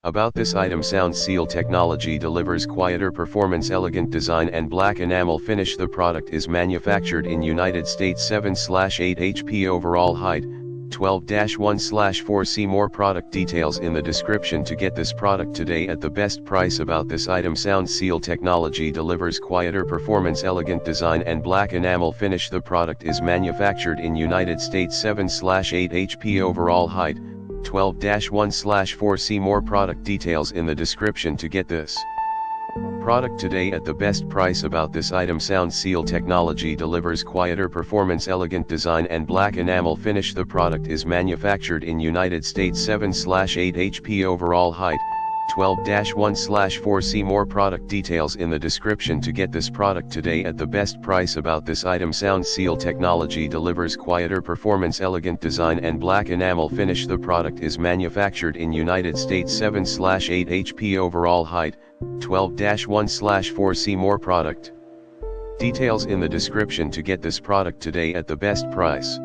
About this item: sound seal technology delivers quieter performance, elegant design and black enamel finish. The product is manufactured in United States. 7/8 HP overall height, 12-1/4. See more product details in the description to get this product today at the best price. About this item: sound seal technology delivers quieter performance, elegant design and black enamel finish. The product is manufactured in United States. 7/8 HP overall height, 12-1/4. See more product details in the description to get this product today at the best price. About this item: sound seal technology delivers quieter performance, elegant design and black enamel finish. The product is manufactured in United States. 7/8 HP overall height, 12-1/4. See more product details in the description to get this product today at the best price. About this item: sound seal technology delivers quieter performance, elegant design and black enamel finish. The product is manufactured in United States. 7/8 HP overall height, 12-1/4. See more product details in the description to get this product today at the best price.